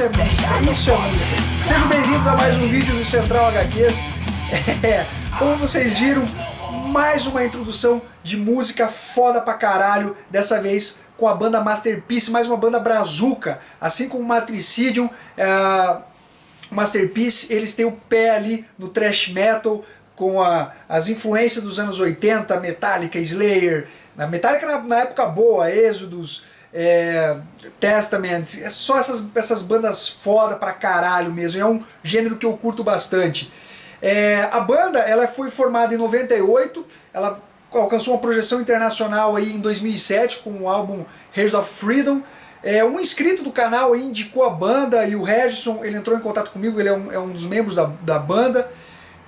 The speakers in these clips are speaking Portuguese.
isso é música, isso é música. Sejam bem-vindos a mais um vídeo do Central HQs. Como vocês viram, mais uma introdução de música foda pra caralho, dessa vez com a banda Masterpiece, mais uma banda brazuca, assim como Matricidium. Masterpiece, eles têm o pé ali no thrash metal, com as influências dos anos 80, Metallica, Slayer, Metallica na época boa, Exodus, Testament, é só essas bandas foda pra caralho mesmo, é um gênero que eu curto bastante. A banda ela foi formada em 98, ela alcançou uma projeção internacional aí em 2007 com o álbum Heirs of Freedom. Um inscrito do canal aí indicou a banda e o Regison, ele entrou em contato comigo, ele é um dos membros da banda.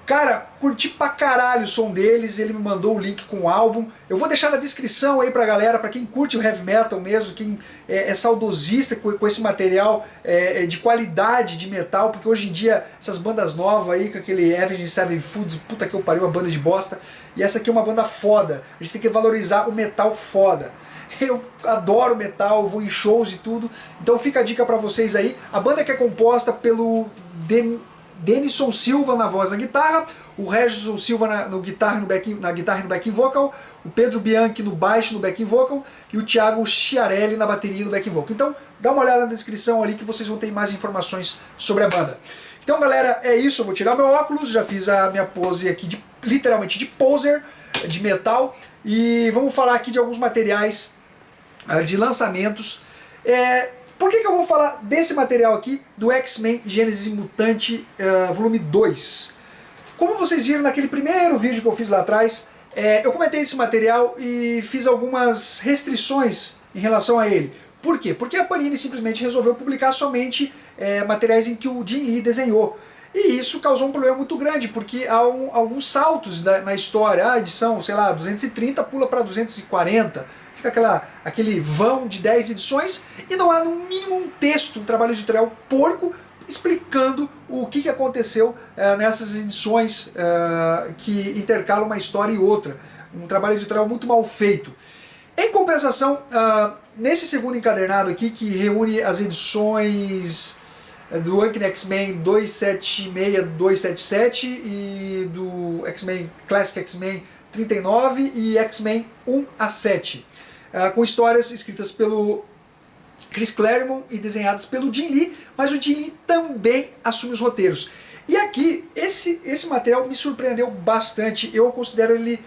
Cara, curti pra caralho o som deles, ele me mandou o link com o álbum. Eu vou deixar na descrição aí pra galera, pra quem curte o heavy metal mesmo, quem é saudosista com esse material de qualidade de metal, porque hoje em dia essas bandas novas aí, com aquele Avenged Sevenfold, puta que eu pariu, uma banda de bosta, e essa aqui é uma banda foda, a gente tem que valorizar o metal foda. Eu adoro metal, vou em shows e tudo, então fica a dica pra vocês aí. A banda que é composta pelo Denison Silva na voz na guitarra, o Regison Silva na guitarra e no backing vocal, o Pedro Bianchi no baixo e no backing vocal e o Thiago Chiarelli na bateria e no backing vocal. Então dá uma olhada na descrição ali que vocês vão ter mais informações sobre a banda. Então galera, é isso, eu vou tirar meu óculos, já fiz a minha pose aqui literalmente de poser, de metal, e vamos falar aqui de alguns materiais de lançamentos. Por que eu vou falar desse material aqui, do X-Men Gênesis Mutante volume 2? Como vocês viram naquele primeiro vídeo que eu fiz lá atrás, eu comentei esse material e fiz algumas restrições em relação a ele. Por quê? Porque a Panini simplesmente resolveu publicar somente materiais em que o Jim Lee desenhou. E isso causou um problema muito grande, porque há alguns saltos na história. A edição, sei lá, 230 pula para 240, aquele vão de 10 edições e não há no mínimo um texto, um trabalho editorial porco explicando o que aconteceu nessas edições que intercalam uma história e outra. Um trabalho editorial muito mal feito. Em compensação, nesse segundo encadernado aqui, que reúne as edições do Uncanny X-Men 276, 277 e do X-Men Classic X-Men 39 e X-Men 1 a 7. Com histórias escritas pelo Chris Claremont e desenhadas pelo Jim Lee, mas o Jim Lee também assume os roteiros. E aqui, esse material me surpreendeu bastante, eu considero ele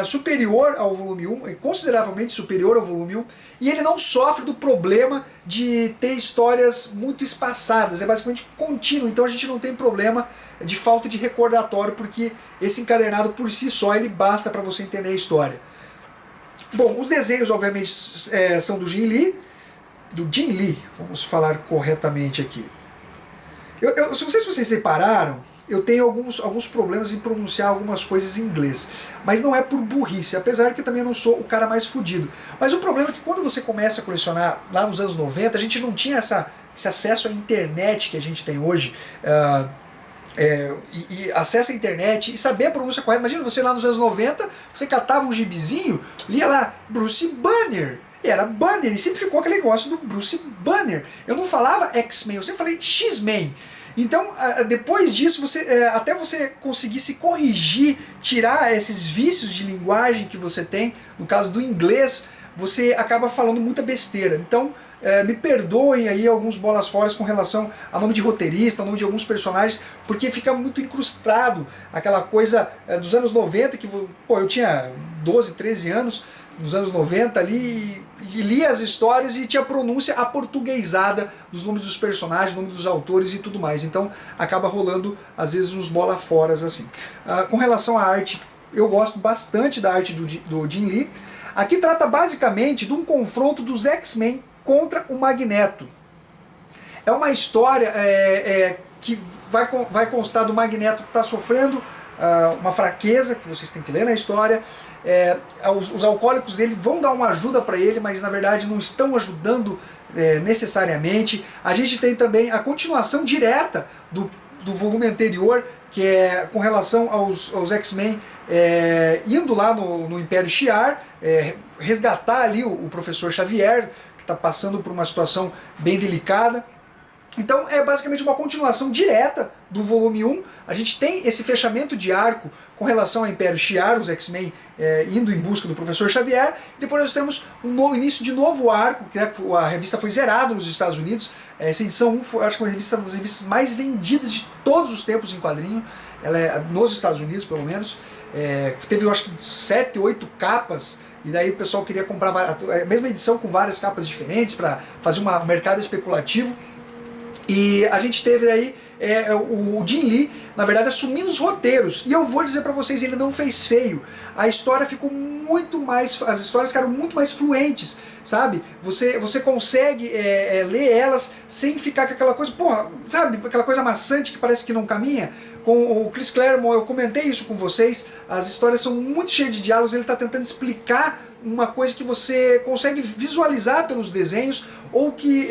superior ao volume 1, consideravelmente superior ao volume 1, e ele não sofre do problema de ter histórias muito espaçadas, é basicamente contínuo, então a gente não tem problema de falta de recordatório, porque esse encadernado por si só ele basta para você entender a história. Bom, os desenhos obviamente são do Jim Lee, vamos falar corretamente aqui. Não sei se vocês separaram, eu tenho alguns problemas em pronunciar algumas coisas em inglês, mas não é por burrice, apesar que eu também não sou o cara mais fudido. Mas o problema é que quando você começa a colecionar lá nos anos 90, a gente não tinha esse acesso à internet que a gente tem hoje, e acesso à internet e saber a pronúncia correta. Imagina você lá nos anos 90, você catava um gibizinho, lia lá Bruce Banner, e era Banner, e sempre ficou aquele negócio do Bruce Banner. Eu não falava X-Men, eu sempre falei X-Men. Então, depois disso, até você conseguir se corrigir, tirar esses vícios de linguagem que você tem, no caso do inglês, você acaba falando muita besteira. Então, me perdoem aí alguns bolas fora com relação a nome de roteirista, ao nome de alguns personagens, porque fica muito incrustado aquela coisa dos anos 90, que eu tinha 12, 13 anos, nos anos 90 ali, e lia as histórias e tinha pronúncia aportuguesada dos nomes dos personagens, nome dos autores e tudo mais. Então acaba rolando às vezes uns bola foras assim. Com relação à arte, eu gosto bastante da arte do Jim Lee. Aqui trata basicamente de um confronto dos X-Men contra o Magneto. É uma história que vai constar do Magneto que está sofrendo uma fraqueza, que vocês têm que ler na história. Os alcoólicos dele vão dar uma ajuda para ele, mas na verdade não estão ajudando necessariamente. A gente tem também a continuação direta do volume anterior, que é com relação aos X-Men indo lá no Império Shi'ar, resgatar ali o professor Xavier, que está passando por uma situação bem delicada. Então é basicamente uma continuação direta do volume 1. A gente tem esse fechamento de arco com relação ao Império Shi'ar, os X-Men indo em busca do Professor Xavier. E depois nós temos um início de novo arco, que a revista foi zerada nos Estados Unidos. Essa edição 1 foi, acho que, uma das revistas mais vendidas de todos os tempos em quadrinho. Ela é nos Estados Unidos, pelo menos. Teve, eu acho que, 7, 8 capas. E daí o pessoal queria comprar a mesma edição com várias capas diferentes para fazer um mercado especulativo. E a gente teve aí o Jim Lee, na verdade, assumindo os roteiros. E eu vou dizer pra vocês, ele não fez feio. A história ficou muito mais... As histórias ficaram muito mais fluentes, sabe? Você consegue ler elas sem ficar com aquela coisa, porra, sabe? Aquela coisa maçante que parece que não caminha. Com o Chris Claremont, eu comentei isso com vocês, as histórias são muito cheias de diálogos, ele está tentando explicar uma coisa que você consegue visualizar pelos desenhos, ou que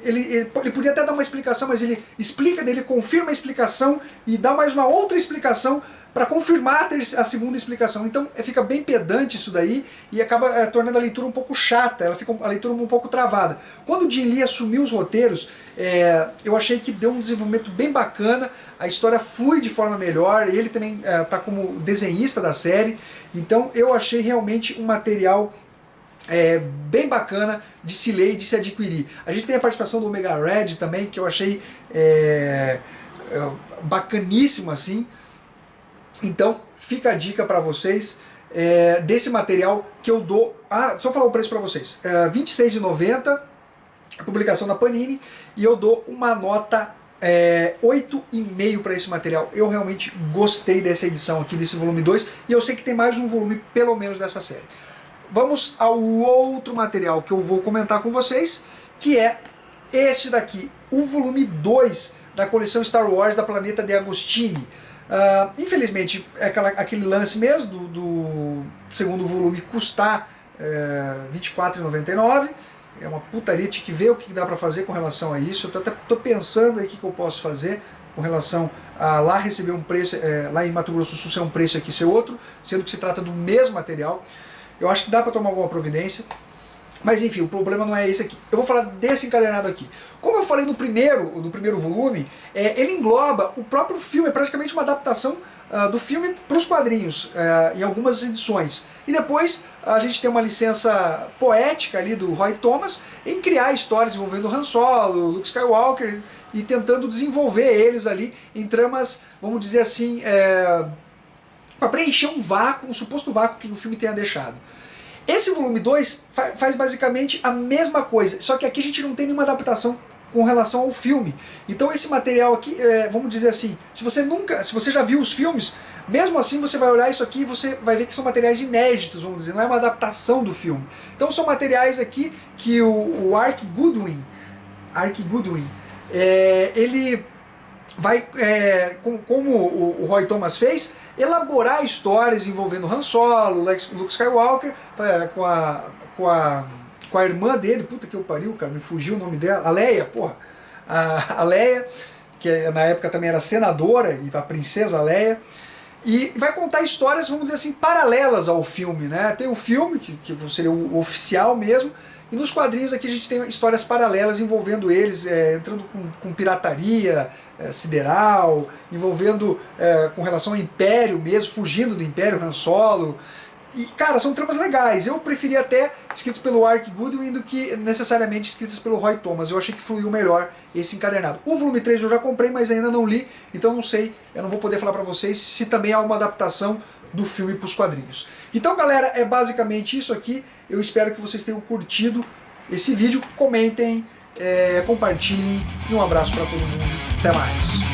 ele podia até dar uma explicação, mas ele explica, ele confirma a explicação e dá mais uma outra explicação para confirmar a segunda explicação. Então fica bem pedante isso daí e acaba tornando a leitura um pouco chata, ela fica a leitura um pouco travada. Quando o Jim Lee assumiu os roteiros, eu achei que deu um desenvolvimento bem bacana, a história flui de forma melhor, ele também está como desenhista da série, então eu achei realmente um material bem bacana de se ler e de se adquirir. A gente tem a participação do Omega Red também, que eu achei bacaníssimo assim. Então fica a dica para vocês desse material que eu dou. Só falar o preço para vocês: R$ 26,90, a publicação da Panini, e eu dou uma nota 8,5 para esse material. Eu realmente gostei dessa edição aqui, desse volume 2, e eu sei que tem mais um volume pelo menos dessa série. Vamos ao outro material que eu vou comentar com vocês, que é este daqui, o volume 2 da coleção Star Wars da Planeta de Agostini. Infelizmente é aquele lance mesmo do segundo volume custar R$ 24,99. É uma putaria, tinha que ver o que dá pra fazer com relação a isso. Eu até tô pensando aí o que eu posso fazer com relação a lá receber um preço, lá em Mato Grosso do Sul ser um preço, aqui ser outro, sendo que se trata do mesmo material. Eu acho que dá pra tomar alguma providência. Mas enfim, o problema não é esse aqui. Eu vou falar desse encadernado aqui. Como eu falei no primeiro volume, ele engloba o próprio filme, é praticamente uma adaptação do filme para os quadrinhos, em algumas edições. E depois a gente tem uma licença poética ali do Roy Thomas em criar histórias envolvendo Han Solo, Luke Skywalker, e tentando desenvolver eles ali em tramas, vamos dizer assim, para preencher um vácuo, um suposto vácuo que o filme tenha deixado. Esse volume 2 faz basicamente a mesma coisa, só que aqui a gente não tem nenhuma adaptação com relação ao filme. Então esse material aqui, vamos dizer assim, se você já viu os filmes, mesmo assim você vai olhar isso aqui e você vai ver que são materiais inéditos, vamos dizer, não é uma adaptação do filme. Então são materiais aqui que o Ark Goodwin, ele vai, como o Roy Thomas fez, elaborar histórias envolvendo Han Solo, Luke Skywalker, com a irmã dele, puta que eu pariu, cara, me fugiu o nome dela, a Leia, porra, a Leia, que na época também era senadora, e a princesa Leia, e vai contar histórias, vamos dizer assim, paralelas ao filme, né? Tem o filme, que seria o oficial mesmo, e nos quadrinhos aqui a gente tem histórias paralelas envolvendo eles, entrando com pirataria sideral, envolvendo com relação ao Império mesmo, fugindo do Império, Han Solo. E, cara, são tramas legais. Eu preferi até escritos pelo Ark Goodwin do que necessariamente escritos pelo Roy Thomas. Eu achei que fluiu melhor esse encadernado. O volume 3 eu já comprei, mas ainda não li, então não sei, eu não vou poder falar pra vocês se também há uma adaptação do filme para os quadrinhos. Então, galera, é basicamente isso aqui. Eu espero que vocês tenham curtido esse vídeo. Comentem, compartilhem e um abraço para todo mundo. Até mais!